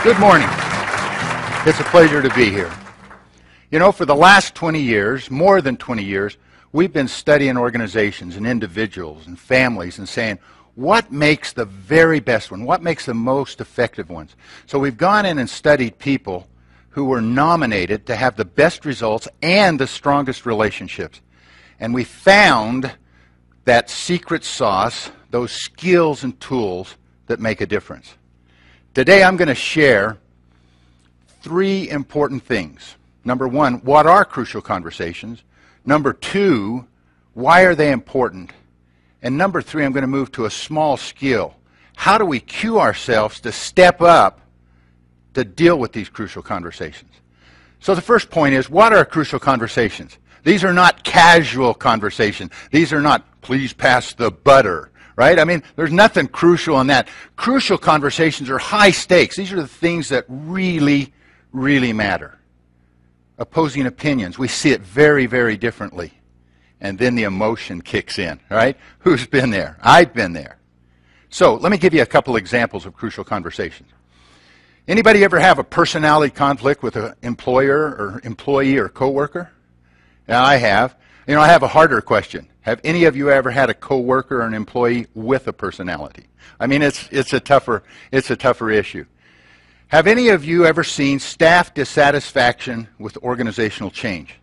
Good morning. It's a pleasure to be here. You know, for the last 20 years, more than 20 years, we've been studying organizations and individuals and families and saying, what makes the very best one? What makes the most effective ones? So we've gone in and studied people who were nominated to have the best results and the strongest relationships. And we found that secret sauce, those skills and tools that make a difference. Today I'm going to share 3 important things. Number 1, what are crucial conversations? Number 2, why are they important? And number 3, I'm going to move to a small skill. How do we cue ourselves to step up to deal with these crucial conversations? So the first point is, what are crucial conversations? These are not casual conversations. These are not, please pass the butter. Right? I mean, there's nothing crucial in that. Crucial conversations are high stakes. These are the things that really, really matter. Opposing opinions, we see it very, very differently. And then the emotion kicks in, right? Who's been there? I've been there. So let me give you a couple examples of crucial conversations. Anybody ever have a personality conflict with an employer or employee or coworker? Yeah, I have. You know, I have a harder question. Have any of you ever had a coworker or an employee with a personality? I mean, it's a tougher issue. Have any of you ever seen staff dissatisfaction with organizational change?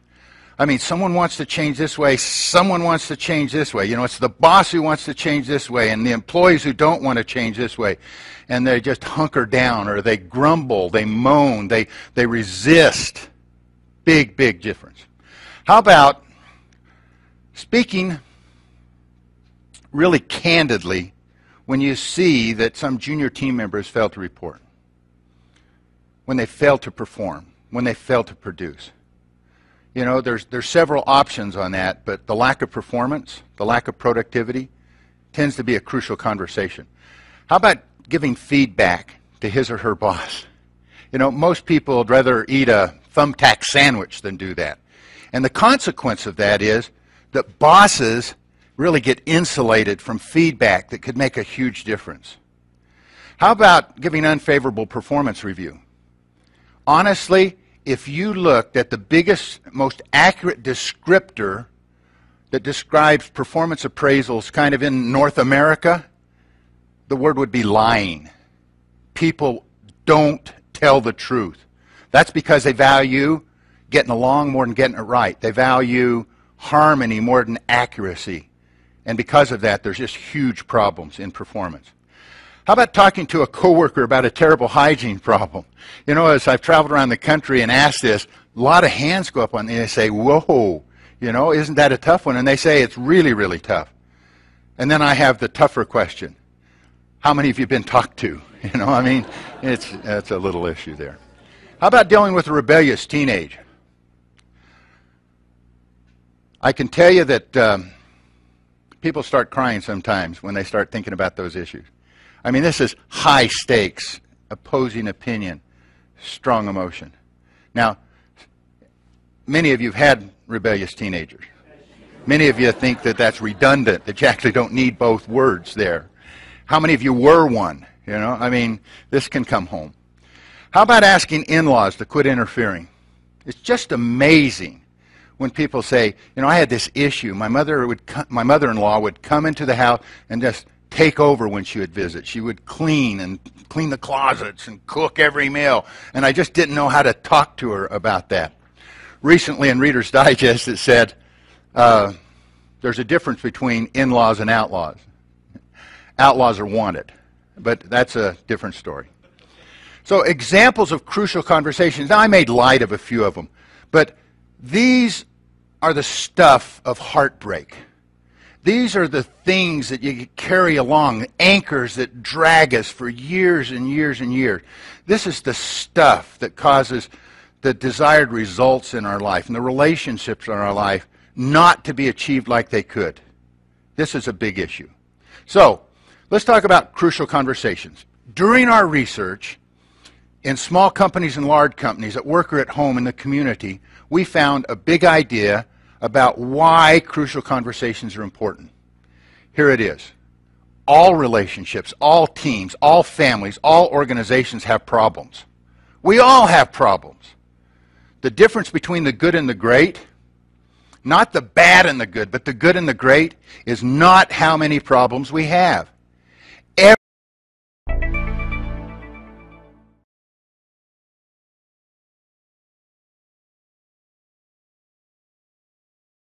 I mean, someone wants to change this way, someone wants to change this way. You know, it's the boss who wants to change this way and the employees who don't want to change this way. And they just hunker down, or they grumble, they moan, they resist. Big, big difference. How about speaking really candidly when you see that some junior team members fail to report, when they fail to perform, when they fail to produce? You know, there's several options on that, but the lack of performance, the lack of productivity tends to be a crucial conversation. How about giving feedback to his or her boss? You know, most people would rather eat a thumbtack sandwich than do that. And the consequence of that is that bosses really get insulated from feedback that could make a huge difference. How about giving unfavorable performance review? Honestly, if you looked at the biggest, most accurate descriptor that describes performance appraisals kind of in North America, the word would be lying. People don't tell the truth. That's because they value getting along more than getting it right. They value harmony more than accuracy. And because of that, there's just huge problems in performance. How about talking to a coworker about a terrible hygiene problem? You know, as I've traveled around the country and asked this, a lot of hands go up on me and they say, whoa, you know, isn't that a tough one? And they say it's really, really tough. And then I have the tougher question. How many of you have been talked to? You know, I mean, that's a little issue there. How about dealing with a rebellious teenager? I can tell you that people start crying sometimes when they start thinking about those issues. I mean, this is high stakes, opposing opinion, strong emotion. Now, many of you have had rebellious teenagers. Many of you think that that's redundant, that you actually don't need both words there. How many of you were one? You know, I mean, this can come home. How about asking in-laws to quit interfering? It's just amazing when people say, you know, I had this issue. My mother-in-law would come into the house and just take over when she would visit. She would clean the closets and cook every meal, and I just didn't know how to talk to her about that. Recently in Reader's Digest it said, there's a difference between in-laws and outlaws. Outlaws are wanted, but that's a different story. So examples of crucial conversations. Now, I made light of a few of them, but these are the stuff of heartbreak. These are the things that you carry along, anchors that drag us for years and years and years. This is the stuff that causes the desired results in our life and the relationships in our life not to be achieved like they could. This is a big issue. So, let's talk about crucial conversations. During our research, in small companies and large companies, at work or at home in the community, we found a big idea about why crucial conversations are important. Here it is. All relationships, all teams, all families, all organizations have problems. We all have problems. The difference between the good and the great, not the bad and the good, but the good and the great, is not how many problems we have.